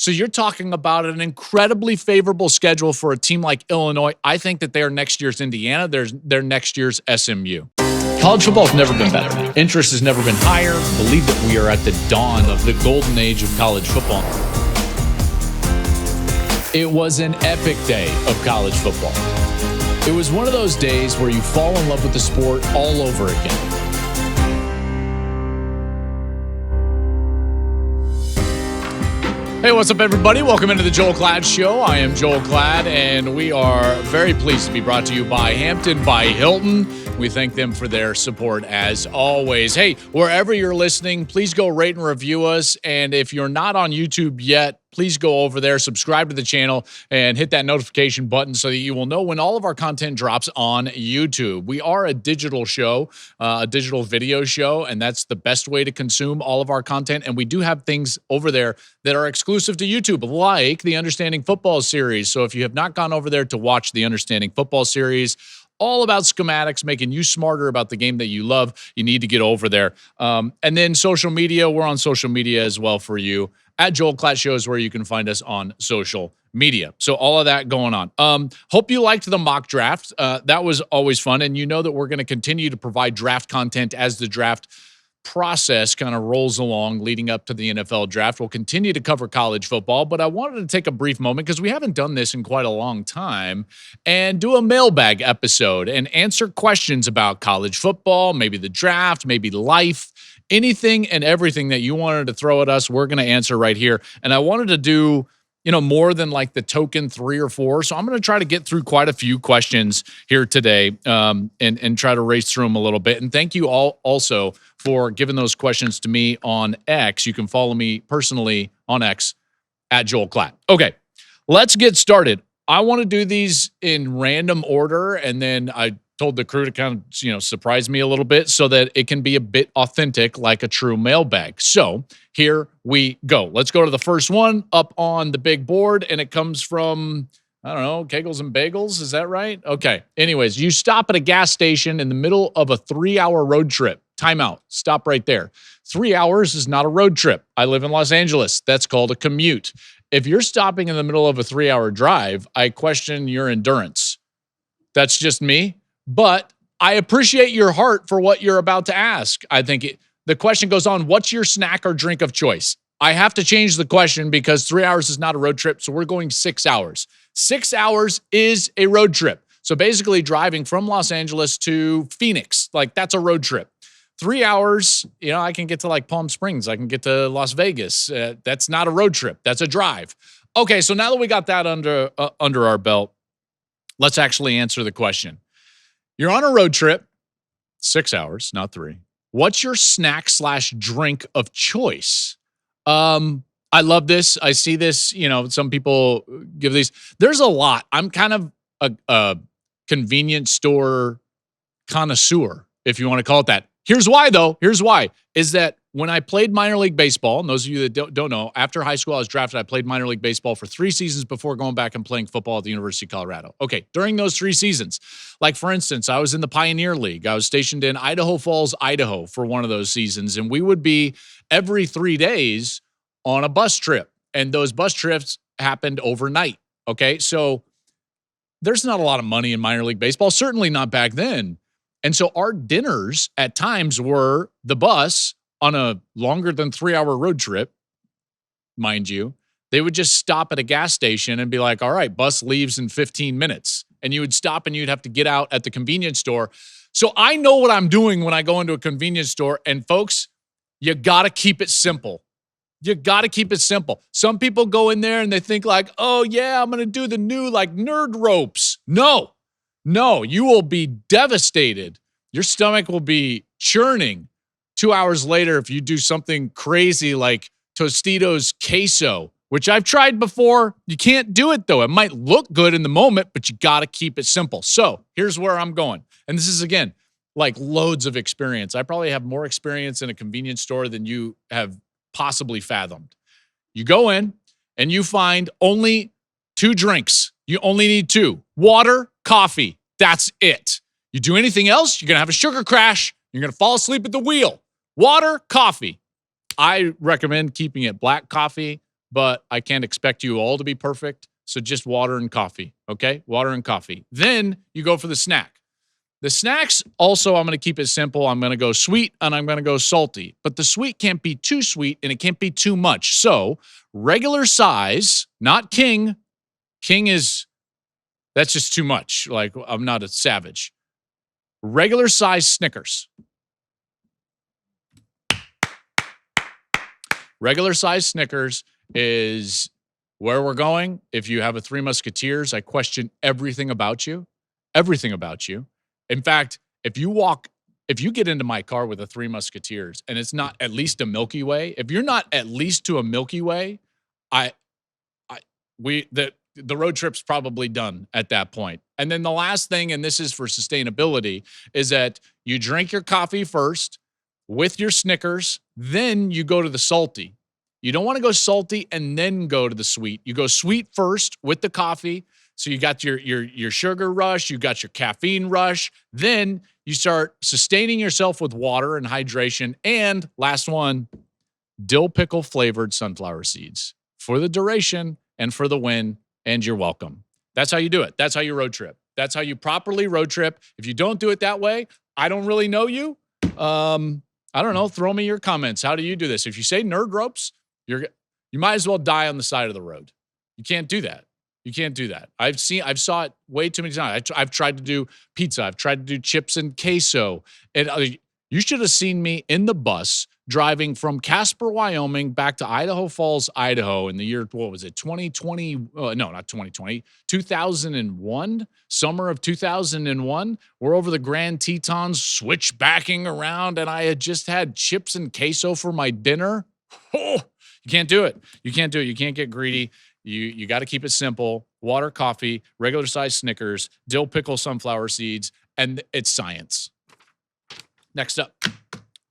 So you're talking about an incredibly favorable schedule for a team like Illinois. I think that they're next year's Indiana. They're next year's SMU. College football has never been better. Interest has never been higher. I believe that we are at the dawn of the golden age of college football. It was an epic day of college football. It was one of those days where you fall in love with the sport all over again. Hey, what's up, everybody? Welcome into the Joel Klatt Show. I am Joel Klatt, and we are very pleased to be brought to you by Hampton by Hilton. We thank them for their support as always. Hey, wherever you're listening, please go rate and review us. And if you're not on YouTube yet, please go over there, subscribe to the channel, and hit that notification button so that you will know when all of our content drops on YouTube. We are a digital show, a digital video show, and that's the best way to consume all of our content. And we do have things over there that are exclusive to YouTube, like the Understanding Football series. So if you have not gone over there to watch the Understanding Football series, all about schematics, making you smarter about the game that you love, you need to get over there. And then social media, we're on social media as well for you. At Joel Klatt Show is where you can find us on social media. So all of that going on. Hope you liked the mock draft. That was always fun. And you know that we're going to continue to provide draft content as the draft process kind of rolls along leading up to the NFL draft. We'll continue to cover college football, but I wanted to take a brief moment because we haven't done this in quite a long time and do a mailbag episode and answer questions about college football, maybe the draft, maybe life, anything and everything that you wanted to throw at us. We're going to answer right here. And I wanted to do, more than like the token 3 or 4. So I'm going to try to get through quite a few questions here today and try to race through them a little bit. And thank you all also for giving those questions to me on X. You can follow me personally on X at Joel Klatt. Okay, let's get started. I want to do these in random order, and then I told the crew to kind of, surprise me a little bit so that it can be a bit authentic like a true mailbag. So here we go. Let's go to the first one up on the big board, and it comes from, I don't know, Kegels and Bagels. Is that right? Okay. Anyways, you stop at a gas station in the middle of a 3-hour road trip. Time out. Stop right there. 3 hours is not a road trip. I live in Los Angeles. That's called a commute. If you're stopping in the middle of a 3-hour drive, I question your endurance. That's just me. But I appreciate your heart for what you're about to ask. I think the question goes on, what's your snack or drink of choice? I have to change the question because 3 hours is not a road trip, so we're going 6 hours. 6 hours is a road trip. So basically driving from Los Angeles to Phoenix, like that's a road trip. 3 hours, I can get to like Palm Springs. I can get to Las Vegas. That's not a road trip. That's a drive. Okay, so now that we got that under our belt, let's actually answer the question. You're on a road trip, 6 hours, not 3. What's your snack/drink of choice? I love this. I see this, some people give these. There's a lot. I'm kind of a convenience store connoisseur, if you want to call it that. Here's why, though. Here's why. Is that when I played minor league baseball, and those of you that don't know, after high school I was drafted, I played minor league baseball for 3 seasons before going back and playing football at the University of Colorado. Okay, during those 3 seasons, like for instance, I was in the Pioneer League. I was stationed in Idaho Falls, Idaho for one of those seasons, and we would be every 3 days on a bus trip, and those bus trips happened overnight. Okay, so there's not a lot of money in minor league baseball, certainly not back then. And so our dinners at times were the bus on a longer than 3-hour road trip, mind you. They would just stop at a gas station and be like, all right, bus leaves in 15 minutes. And you would stop and you'd have to get out at the convenience store. So I know what I'm doing when I go into a convenience store. And folks, you got to keep it simple. You got to keep it simple. Some people go in there and they think like, oh yeah, I'm going to do the new like nerd ropes. No, you will be devastated. Your stomach will be churning 2 hours later if you do something crazy like Tostitos queso, which I've tried before. You can't do it, though. It might look good in the moment, but you got to keep it simple. So here's where I'm going. And this is, again, like loads of experience. I probably have more experience in a convenience store than you have possibly fathomed. You go in and you find only 2 drinks. You only need 2. Water, coffee. That's it. You do anything else, you're going to have a sugar crash. You're going to fall asleep at the wheel. Water, coffee. I recommend keeping it black coffee, but I can't expect you all to be perfect. So just water and coffee, okay? Water and coffee. Then you go for the snack. The snacks, also, I'm going to keep it simple. I'm going to go sweet and I'm going to go salty. But the sweet can't be too sweet and it can't be too much. So regular size, not king. King that's just too much. Like, I'm not a savage. Regular size Snickers. Regular size Snickers is where we're going. If you have a Three Musketeers, I question everything about you. Everything about you. In fact, if you get into my car with a Three Musketeers and it's not at least a Milky Way, if you're not at least to a Milky Way, the road trip's probably done at that point. And then the last thing, and this is for sustainability, is that you drink your coffee first with your Snickers, then you go to the salty. You don't want to go salty and then go to the sweet. You go sweet first with the coffee. So you got your sugar rush, you got your caffeine rush. Then you start sustaining yourself with water and hydration. And last one, dill pickle flavored sunflower seeds for the duration and for the win. And you're welcome. That's how you do it. That's how you road trip. That's how you properly road trip. If you don't do it that way, I don't really know you. I don't know. Throw me your comments. How do you do this? If you say nerd ropes, you might as well die on the side of the road. You can't do that. You can't do that. I've saw it way too many times. I've tried to do pizza. I've tried to do chips and queso. And you should have seen me in the bus driving from Casper, Wyoming, back to Idaho Falls, Idaho in the year, what was it, 2020? No, not 2020, 2001, summer of 2001. We're over the Grand Tetons, switchbacking around, and I had just had chips and queso for my dinner. Oh, you can't do it. You can't do it. You can't get greedy. You got to keep it simple. Water, coffee, regular size Snickers, dill pickle sunflower seeds, and it's science. Next up,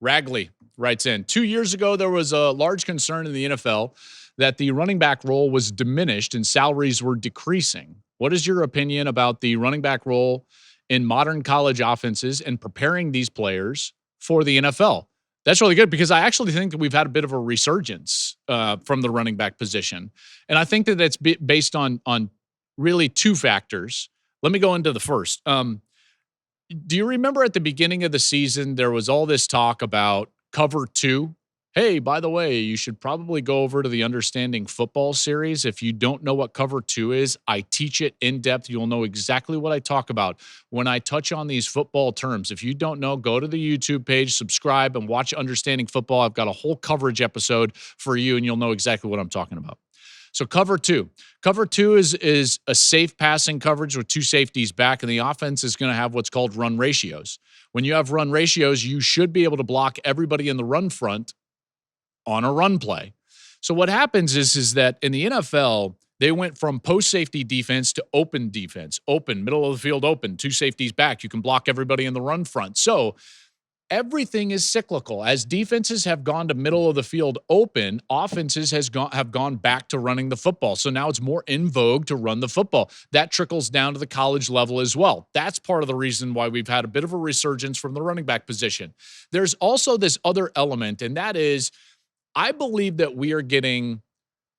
Ragley writes in, 2 years ago, there was a large concern in the NFL that the running back role was diminished and salaries were decreasing. What is your opinion about the running back role in modern college offenses and preparing these players for the NFL? That's really good because I actually think that we've had a bit of a resurgence from the running back position. And I think that that's based on really two factors. Let me go into the first. Do you remember at the beginning of the season, there was all this talk about cover two? Hey, by the way, you should probably go over to the Understanding Football series. If you don't know what cover two is, I teach it in depth. You'll know exactly what I talk about when I touch on these football terms. If you don't know, go to the YouTube page, subscribe, and watch Understanding Football. I've got a whole coverage episode for you, and you'll know exactly what I'm talking about. So cover two. Cover two is a safe passing coverage with two safeties back, and the offense is going to have what's called run ratios. When you have run ratios, you should be able to block everybody in the run front on a run play. So what happens is that in the NFL, they went from post safety defense to open defense. Open, middle of the field open, two safeties back. You can block everybody in the run front. So everything is cyclical. As defenses have gone to middle of the field open, offenses have gone back to running the football. So now it's more in vogue to run the football. That trickles down to the college level as well. That's part of the reason why we've had a bit of a resurgence from the running back position. There's also this other element, and that is, I believe that we are getting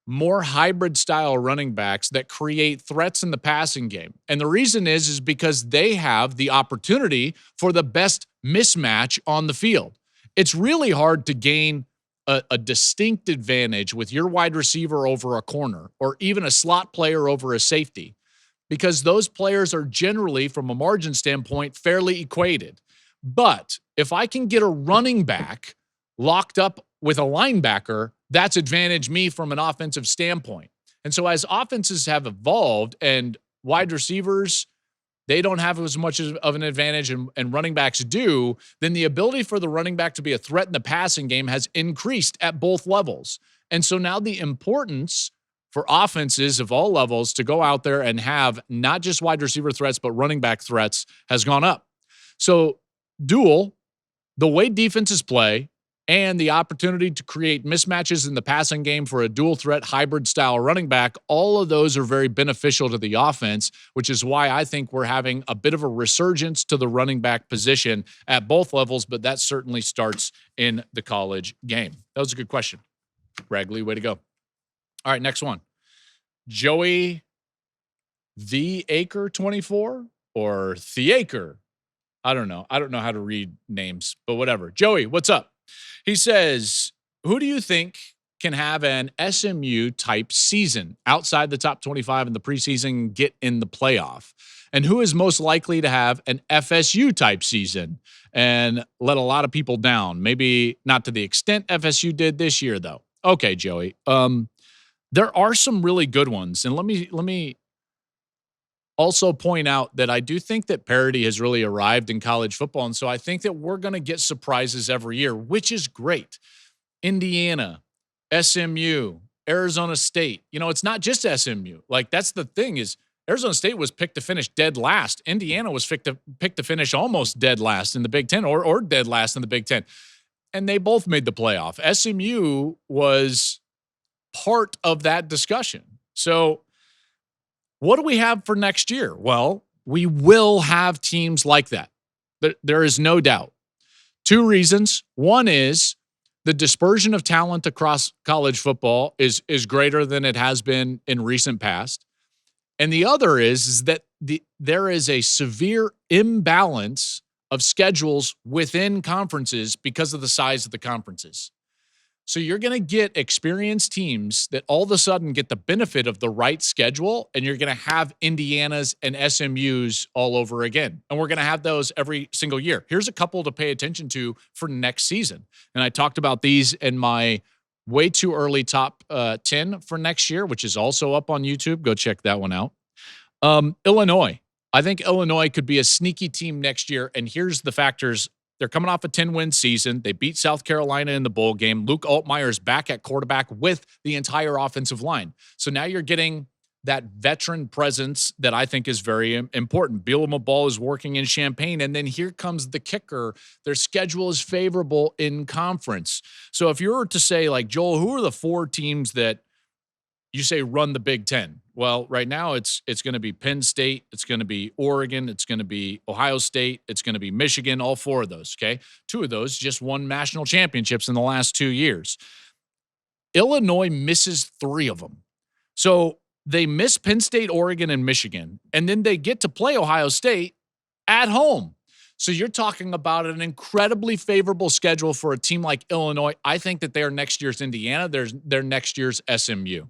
more hybrid style running backs that create threats in the passing game. And the reason is because they have the opportunity for the best mismatch on the field. It's really hard to gain a distinct advantage with your wide receiver over a corner or even a slot player over a safety, because those players are generally, from a margin standpoint, fairly equated. But if I can get a running back locked up with a linebacker, that's advantage me from an offensive standpoint. And so as offenses have evolved and wide receivers, they don't have as much of an advantage and running backs do, then the ability for the running back to be a threat in the passing game has increased at both levels. And so now the importance for offenses of all levels to go out there and have not just wide receiver threats, but running back threats has gone up. So dual, the way defenses play, and the opportunity to create mismatches in the passing game for a dual threat hybrid style running back, all of those are very beneficial to the offense, which is why I think we're having a bit of a resurgence to the running back position at both levels, but that certainly starts in the college game. That was a good question. Ragley, way to go. All right, next one. Joey the Acre 24 or The Acre. I don't know. I don't know how to read names, but whatever. Joey, what's up? He says, who do you think can have an SMU type season outside the top 25 in the preseason, get in the playoff? And who is most likely to have an FSU type season and let a lot of people down? Maybe not to the extent FSU did this year, though. Okay, Joey. There are some really good ones. And let me also point out that I do think that parity has really arrived in college football. And so I think that we're going to get surprises every year, which is great. Indiana, SMU, Arizona State. You know, it's not just SMU. Like, that's the thing is Arizona State was picked to finish dead last. Indiana was picked to finish almost dead last in the Big Ten or dead last in the Big Ten. And they both made the playoff. SMU was part of that discussion. So what do we have for next year? Well, we will have teams like that. There is no doubt. Two reasons. One is the dispersion of talent across college football is greater than it has been in recent past. And the other is that there is a severe imbalance of schedules within conferences because of the size of the conferences. So you're going to get experienced teams that all of a sudden get the benefit of the right schedule, and you're going to have Indiana's and SMU's all over again. And we're going to have those every single year. Here's a couple to pay attention to for next season. And I talked about these in my way too early top 10 for next year, which is also up on YouTube. Go check that one out. Illinois. I think Illinois could be a sneaky team next year. And here's the factors. They're coming off a 10-win season. They beat South Carolina in the bowl game. Luke Altmaier is back at quarterback with the entire offensive line. So now you're getting that veteran presence that I think is very important. Bielema Ball is working in Champaign. And then here comes the kicker. Their schedule is favorable in conference. So if you were to say, like, Joel, who are the four teams that you say run the Big Ten? Well, right now it's going to be Penn State, it's going to be Oregon, it's going to be Ohio State, it's going to be Michigan, all four of those, okay? Two of those just won national championships in the last 2 years. Illinois misses three of them. So they miss Penn State, Oregon, and Michigan, and then they get to play Ohio State at home. So you're talking about an incredibly favorable schedule for a team like Illinois. I think that they are next year's Indiana. They're next year's SMU.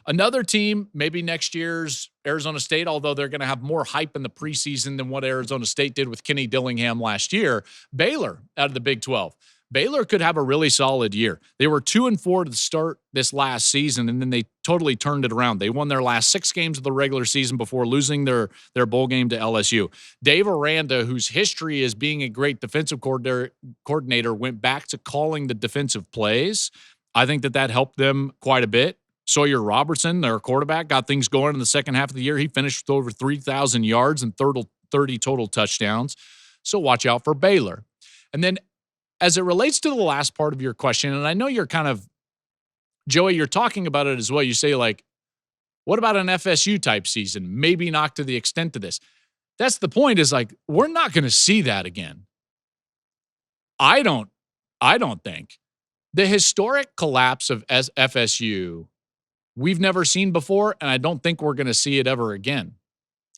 Another team, maybe next year's Arizona State, although they're going to have more hype in the preseason than what Arizona State did with Kenny Dillingham last year. Baylor out of the Big 12. Baylor could have a really solid year. They were 2-4 to start this last season, and then they totally turned it around. They won their last 6 games of the regular season before losing their bowl game to LSU. Dave Aranda, whose history as being a great defensive coordinator, went back to calling the defensive plays. I think that helped them quite a bit. Sawyer Robertson, their quarterback, got things going in the second half of the year. He finished with over 3,000 yards and 30 total touchdowns. So watch out for Baylor. And then as it relates to the last part of your question, and I know you're kind of, Joey, you're talking about it as well. You say, like, what about an FSU type season? Maybe not to the extent of this. That's the point, is like, we're not going to see that again. I don't think. The historic collapse of FSU, we've never seen before, and I don't think we're going to see it ever again.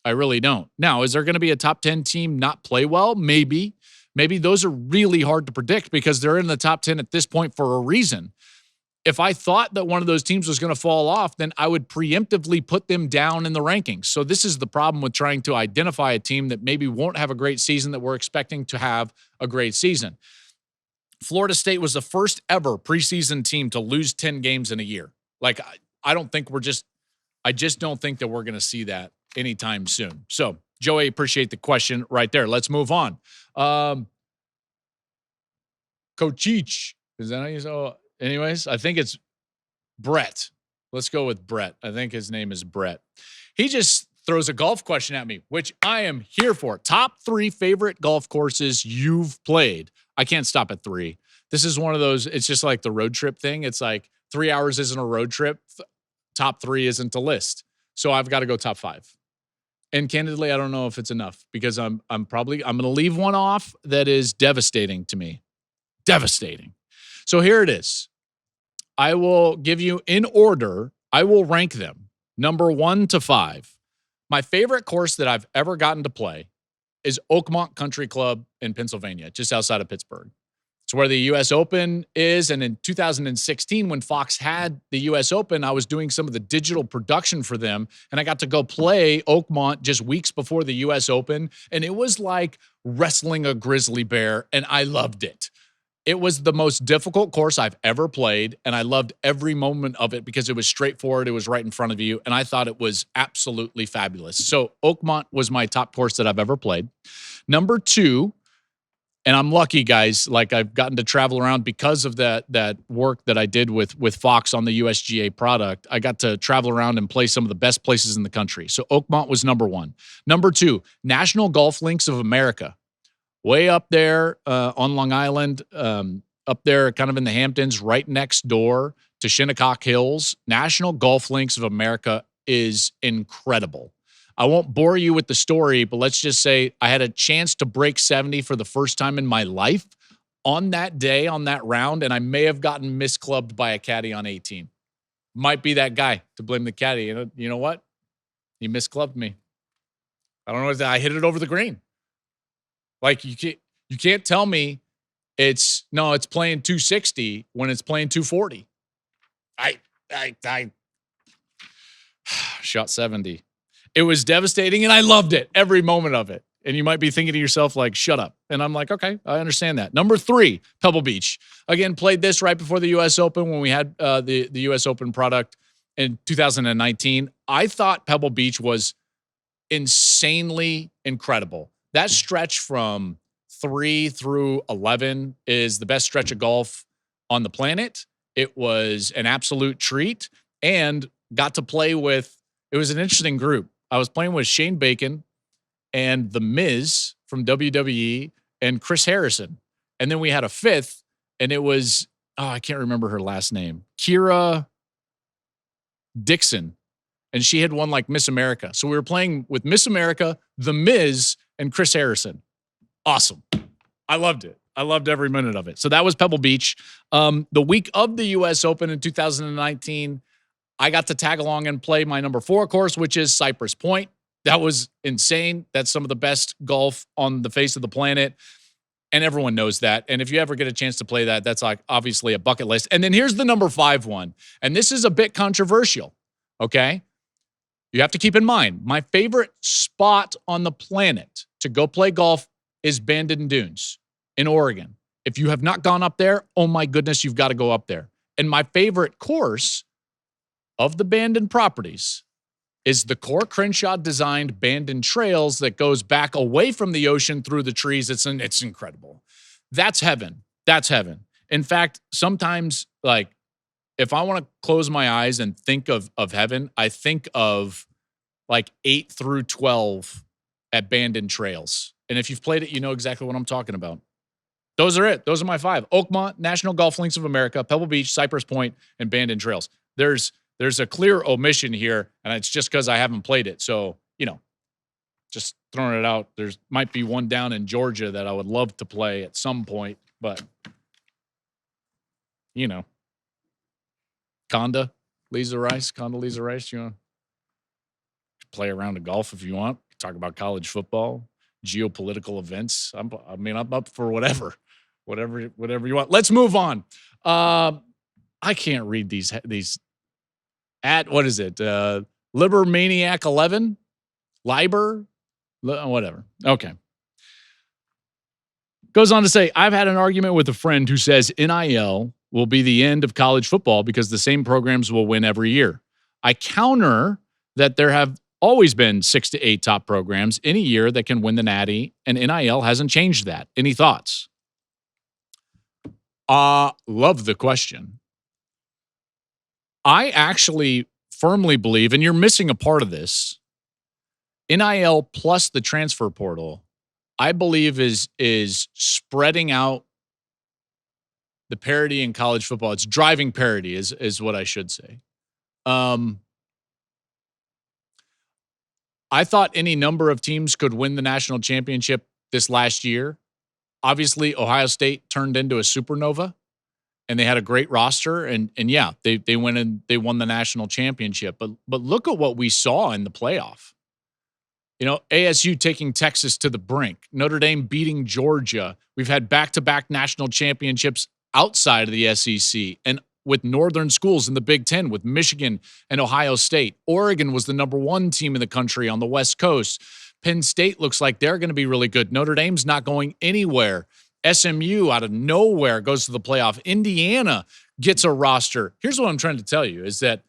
I really don't. Now, is there going to be a top 10 team not play well? Maybe. Maybe those are really hard to predict because they're in the top 10 at this point for a reason. If I thought that one of those teams was going to fall off, then I would preemptively put them down in the rankings. So this is the problem with trying to identify a team that maybe won't have a great season that we're expecting to have a great season. Florida State was the first ever preseason team to lose 10 games in a year. Like, I just don't think that we're going to see that anytime soon. So, Joey, appreciate the question right there. Let's move on. Cochich, is that how you say? Anyways, I think it's Brett. Let's go with Brett. I think his name is Brett. He just throws a golf question at me, which I am here for. Top 3 favorite golf courses you've played. I can't stop at 3. This is one of those, it's just like the road trip thing. It's like 3 hours isn't a road trip. Top 3 isn't a list. So I've got to go top 5. And candidly, I don't know if it's enough because I'm going to leave one off that is devastating to me. Devastating. So here it is. I will give you in order. I will rank them number 1 to 5. My favorite course that I've ever gotten to play is Oakmont Country Club in Pennsylvania, just outside of Pittsburgh. It's where the U.S. Open is. And in 2016, when Fox had the U.S. Open, I was doing some of the digital production for them. And I got to go play Oakmont just weeks before the U.S. Open. And it was like wrestling a grizzly bear. And I loved it. It was the most difficult course I've ever played. And I loved every moment of it because it was straightforward. It was right in front of you. And I thought it was absolutely fabulous. So Oakmont was my top course that I've ever played. Number 2, and I'm lucky, guys. Like, I've gotten to travel around because of that work that I did with Fox on the USGA product. I got to travel around and play some of the best places in the country. So Oakmont was number 1. Number 2, National Golf Links of America, way up there on Long Island, up there kind of in the Hamptons, right next door to Shinnecock Hills. National Golf Links of America is incredible. I won't bore you with the story, but let's just say I had a chance to break 70 for the first time in my life on that day, on that round, and I may have gotten misclubbed by a caddy on 18. Might be that guy to blame the caddy. You know what? He misclubbed me. I don't know if I hit it over the green. Like, you can't tell me it's playing 260 when it's playing 240. I shot 70. It was devastating, and I loved it, every moment of it. And you might be thinking to yourself, like, shut up. And I'm like, okay, I understand that. Number 3, Pebble Beach. Again, played this right before the U.S. Open when we had the U.S. Open product in 2019. I thought Pebble Beach was insanely incredible. That stretch from 3 through 11 is the best stretch of golf on the planet. It was an absolute treat, and got to play with, it was an interesting group. I was playing with Shane Bacon and The Miz from WWE and Chris Harrison. And then we had a 5th, and it was, I can't remember her last name, Kira Dixon. And she had won like Miss America. So we were playing with Miss America, The Miz, and Chris Harrison. Awesome. I loved it. I loved every minute of it. So that was Pebble Beach. The week of the U.S. Open in 2019, I got to tag along and play my number 4 course, which is Cypress Point. That was insane. That's some of the best golf on the face of the planet. And everyone knows that. And if you ever get a chance to play that, that's like obviously a bucket list. And then here's the number 5 one. And this is a bit controversial. Okay. You have to keep in mind, my favorite spot on the planet to go play golf is Bandon Dunes in Oregon. If you have not gone up there, oh my goodness, you've got to go up there. And my favorite course of the Bandon properties is the Core Crenshaw designed Bandon Trails that goes back away from the ocean through the trees. It's incredible. That's heaven. That's heaven. In fact, sometimes, like, if I want to close my eyes and think of heaven, I think of like 8 through 12 at Bandon Trails. And if you've played it, you know exactly what I'm talking about. Those are it. Those are my 5. Oakmont, National Golf Links of America, Pebble Beach, Cypress Point, and Bandon Trails. There's a clear omission here, and it's just because I haven't played it. So, just throwing it out. There's might be one down in Georgia that I would love to play at some point, but, Conda, Lisa Rice, you want to play around of golf if you want. Talk about college football, geopolitical events. I'm up for whatever you want. Let's move on. I can't read these at, what is it? Libermaniac 11, Liber, whatever. Okay. Goes on to say, I've had an argument with a friend who says NIL will be the end of college football because the same programs will win every year. I counter that there have always been 6 to 8 top programs in a year that can win the Natty, and NIL hasn't changed that. Any thoughts? Love the question. I actually firmly believe, and you're missing a part of this, NIL plus the transfer portal, I believe is spreading out the parity in college football. It's driving parity is what I should say. I thought any number of teams could win the national championship this last year. Obviously, Ohio State turned into a supernova. and they had a great roster, and yeah, they went and they won the national championship. But look at what we saw in the playoff. ASU taking Texas to the brink, Notre Dame beating Georgia. We've had back-to-back national championships outside of the SEC and with northern schools in the Big Ten, with Michigan and Ohio State. Oregon was the number 1 team in the country on the West Coast. Penn State looks like they're going to be really good. Notre Dame's not going anywhere. SMU out of nowhere goes to the playoff. Indiana gets a roster. Here's what I'm trying to tell you is that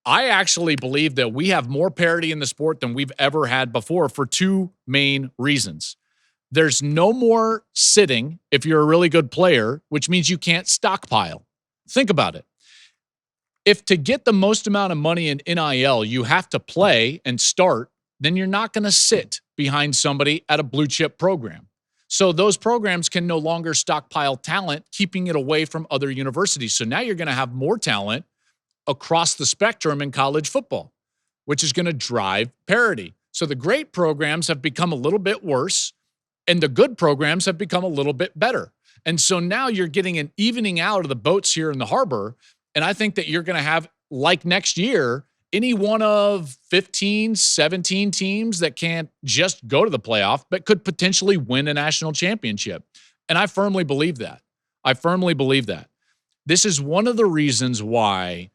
I actually believe that we have more parity in the sport than we've ever had before for 2 main reasons. There's no more sitting if you're a really good player, which means you can't stockpile. Think about it. If to get the most amount of money in NIL, you have to play and start, then you're not going to sit behind somebody at a blue chip program. So those programs can no longer stockpile talent, keeping it away from other universities. So now you're going to have more talent across the spectrum in college football, which is going to drive parity. So the great programs have become a little bit worse, and the good programs have become a little bit better. And so now you're getting an evening out of the boats here in the harbor. And I think that you're going to have, like next year, any one of 15, 17 teams that can't just go to the playoff, but could potentially win a national championship. And I firmly believe that. This is one of the reasons why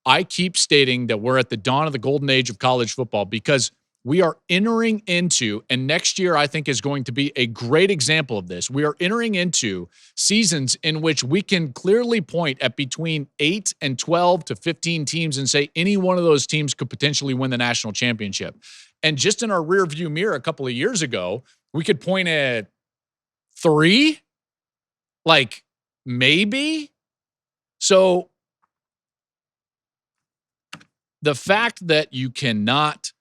I keep stating that we're at the dawn of the golden age of college football, because we are entering into, and next year I think is going to be a great example of this. We are entering into seasons in which we can clearly point at between 8 and 12 to 15 teams and say any one of those teams could potentially win the national championship. And just in our rear view mirror a couple of years ago, we could point at 3, like maybe. So the fact that you cannot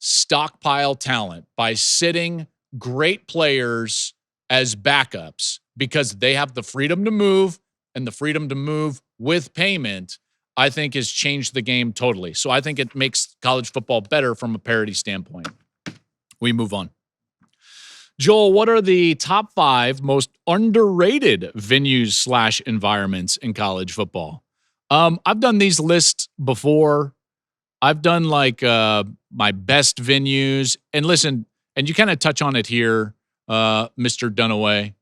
stockpile talent by sitting great players as backups because they have the freedom to move and the freedom to move with payment, I think has changed the game totally. So I think it makes college football better from a parity standpoint. We move on. Joel, what are the top 5 most underrated venues / environments in college football? I've done these lists before. I've done like my best venues. And listen, and you kind of touch on it here, Mr. Dunaway.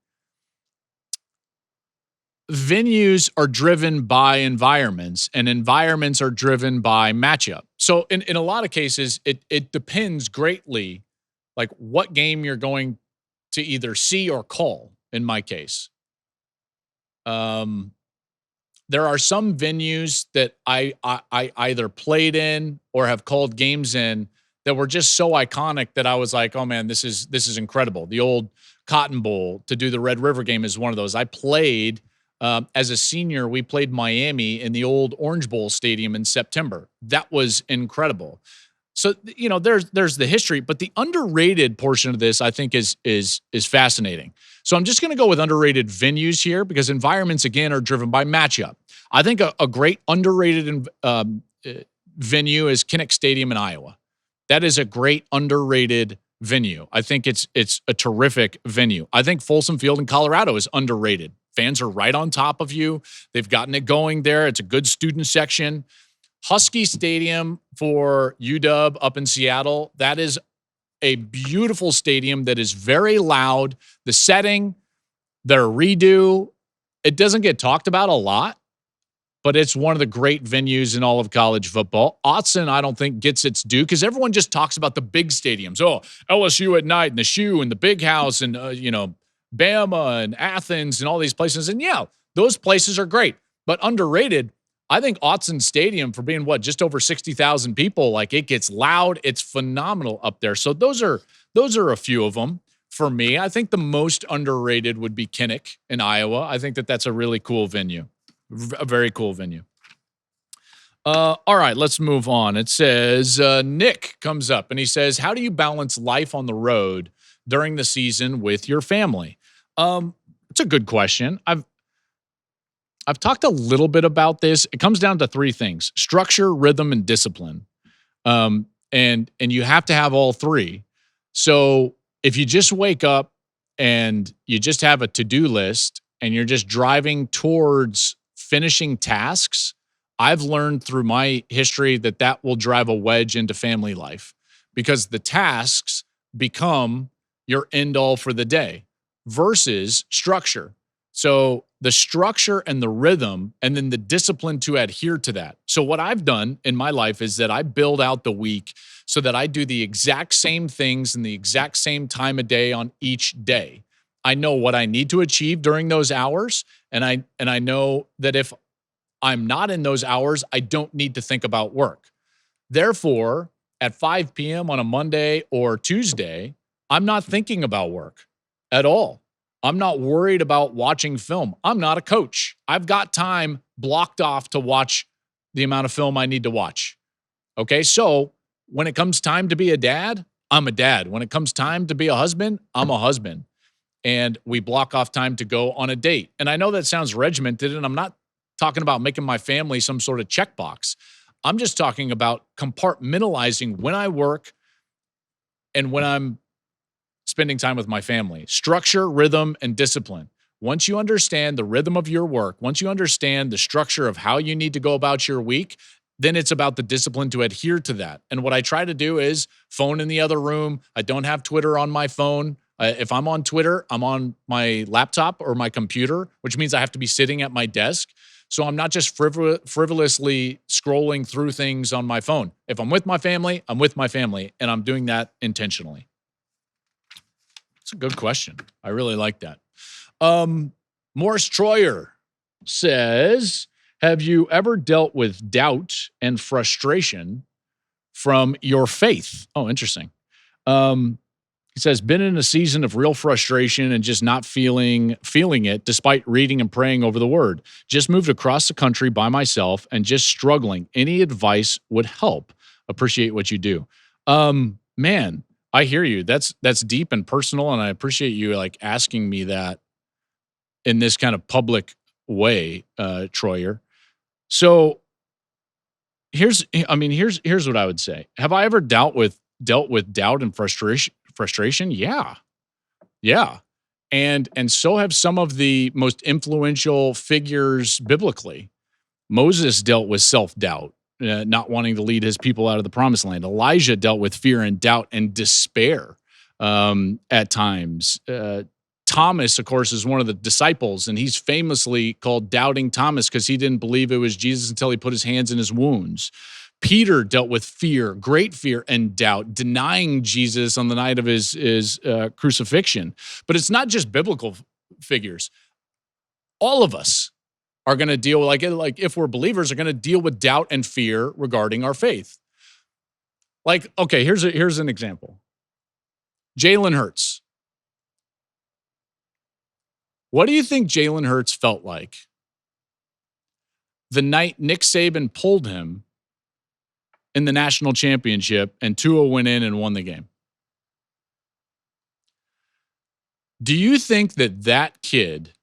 Venues are driven by environments, and environments are driven by matchup. So in a lot of cases, it depends greatly, like what game you're going to either see or call, in my case. There are some venues that I either played in or have called games in that were just so iconic that I was like, oh man, this is incredible. The old Cotton Bowl to do the Red River game is one of those. I played as a senior. We played Miami in the old Orange Bowl stadium in September. That was incredible. So there's the history, but the underrated portion of this I think is fascinating. So I'm just going to go with underrated venues here because environments again are driven by matchup. I think a great underrated venue is Kinnick Stadium in Iowa. That is a great underrated venue. I think it's a terrific venue. I think Folsom Field in Colorado is underrated. Fans are right on top of you. They've gotten it going there. It's a good student section. Husky Stadium for UW up in Seattle, that is a beautiful stadium that is very loud. The setting, their redo, it doesn't get talked about a lot, but it's one of the great venues in all of college football. Autzen, I don't think, gets its due because everyone just talks about the big stadiums. Oh, LSU at night and the Shoe and the Big House and, Bama and Athens and all these places. And yeah, those places are great, but underrated. I think Autzen Stadium for being just over 60,000 people, like it gets loud. It's phenomenal up there. So those are a few of them for me. I think the most underrated would be Kinnick in Iowa. I think that's a really cool venue, a very cool venue. All right, let's move on. It says Nick comes up and he says, how do you balance life on the road during the season with your family? It's a good question. I've talked a little bit about this. It comes down to 3 things: structure, rhythm, and discipline. And you have to have all 3. So if you just wake up and you just have a to-do list and you're just driving towards finishing tasks, I've learned through my history that that will drive a wedge into family life because the tasks become your end all for the day versus structure. So the structure and the rhythm, and then the discipline to adhere to that. So what I've done in my life is that I build out the week so that I do the exact same things in the exact same time of day on each day. I know what I need to achieve during those hours, and I know that if I'm not in those hours, I don't need to think about work. Therefore, at 5 p.m. on a Monday or Tuesday, I'm not thinking about work at all. I'm not worried about watching film. I'm not a coach. I've got time blocked off to watch the amount of film I need to watch. Okay, so when it comes time to be a dad, I'm a dad. When it comes time to be a husband, I'm a husband. And we block off time to go on a date. And I know that sounds regimented, and I'm not talking about making my family some sort of checkbox. I'm just talking about compartmentalizing when I work and when I'm spending time with my family. Structure, rhythm, and discipline. Once you understand the rhythm of your work, once you understand the structure of how you need to go about your week, then it's about the discipline to adhere to that. And what I try to do is phone in the other room. I don't have Twitter on my phone. If I'm on Twitter, I'm on my laptop or my computer, which means I have to be sitting at my desk. So I'm not just frivolously scrolling through things on my phone. If I'm with my family, I'm with my family, and I'm doing that intentionally. It's a good question. I really like that. Morris Troyer says, have you ever dealt with doubt and frustration from your faith? Oh, interesting. He says, been in a season of real frustration and just not feeling it despite reading and praying over the word. Just moved across the country by myself and just struggling. Any advice would help. Appreciate what you do. Man, I hear you. That's deep and personal, and I appreciate you like asking me that in this kind of public way, Troyer. So here's what I would say. Have I ever dealt with doubt and frustration? Yeah. And so have some of the most influential figures biblically. Moses dealt with self-doubt, not wanting to lead his people out of the promised land. Elijah dealt with fear and doubt and despair at times. Thomas, of course, is one of the disciples, and he's famously called Doubting Thomas because he didn't believe it was Jesus until he put his hands in his wounds. Peter dealt with fear, great fear and doubt, denying Jesus on the night of his crucifixion. But it's not just biblical figures. All of us are going to deal with, like if we're believers, are going to deal with doubt and fear regarding our faith. Like, okay, here's an example. Jalen Hurts. What do you think Jalen Hurts felt like the night Nick Saban pulled him in the national championship and Tua went in and won the game? Do you think that kid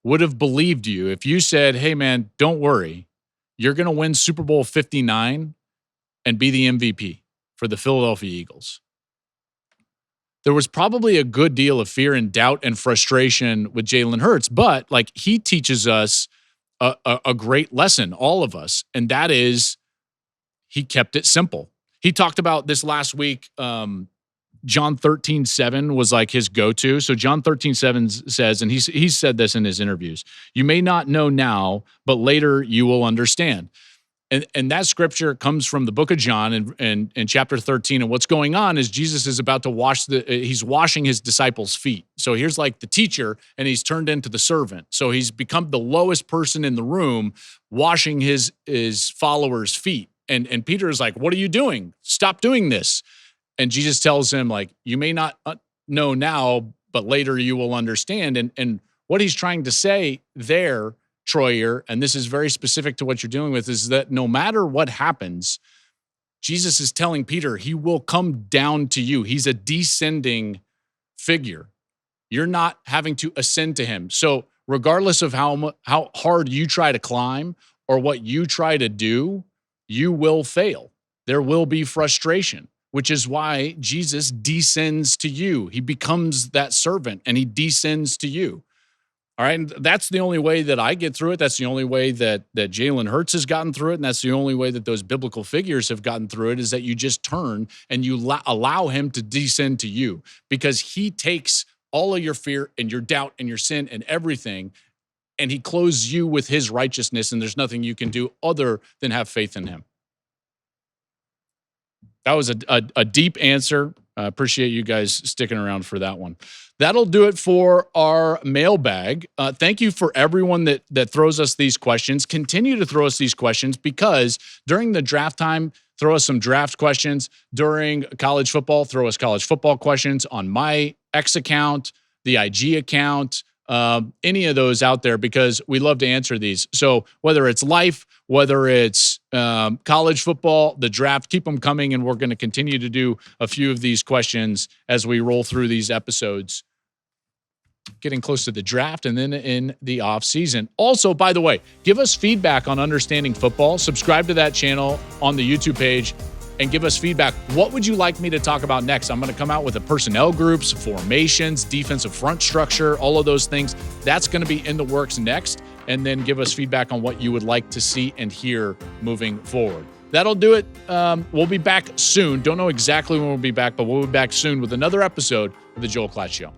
would have believed you if you said, hey, man, don't worry, you're going to win Super Bowl 59 and be the MVP for the Philadelphia Eagles? There was probably a good deal of fear and doubt and frustration with Jalen Hurts, but like he teaches us a great lesson, all of us, and that is he kept it simple. He talked about this last week. John 13:7 was like his go-to. So John 13:7 says, and he's said this in his interviews, you may not know now, but later you will understand. And that scripture comes from the book of John in chapter 13. And what's going on is Jesus is about to he's washing his disciples' feet. So here's like the teacher, and he's turned into the servant. So he's become the lowest person in the room, washing his followers' feet. And Peter is like, what are you doing? Stop doing this. And Jesus tells him, like, you may not know now, but later you will understand. And what he's trying to say there, Troyer, and this is very specific to what you're dealing with, is that no matter what happens, Jesus is telling Peter he will come down to you. He's a descending figure. You're not having to ascend to him. So regardless of how hard you try to climb or what you try to do, you will fail. There will be frustration, which is why Jesus descends to you. He becomes that servant and he descends to you. All right. And that's the only way that I get through it. That's the only way that Jalen Hurts has gotten through it. And that's the only way that those biblical figures have gotten through it, is that you just turn and you allow him to descend to you, because he takes all of your fear and your doubt and your sin and everything, and he clothes you with his righteousness. And there's nothing you can do other than have faith in him. That was a deep answer. I appreciate you guys sticking around for that one. That'll do it for our mailbag. Thank you for everyone that throws us these questions. Continue to throw us these questions, because during the draft time, throw us some draft questions. During college football, throw us college football questions on my X account, the IG account, any of those out there, because we love to answer these. So whether it's life, whether it's college football, the draft, keep them coming. And we're going to continue to do a few of these questions as we roll through these episodes, getting close to the draft and then in the off season. Also, by the way, give us feedback on Understanding Football. Subscribe to that channel on the YouTube page and give us feedback. What would you like me to talk about next? I'm going to come out with the personnel groups, formations, defensive front structure, all of those things. That's going to be in the works next. And then give us feedback on what you would like to see and hear moving forward. That'll do it. We'll be back soon. Don't know exactly when we'll be back, but we'll be back soon with another episode of The Joel Klatt Show.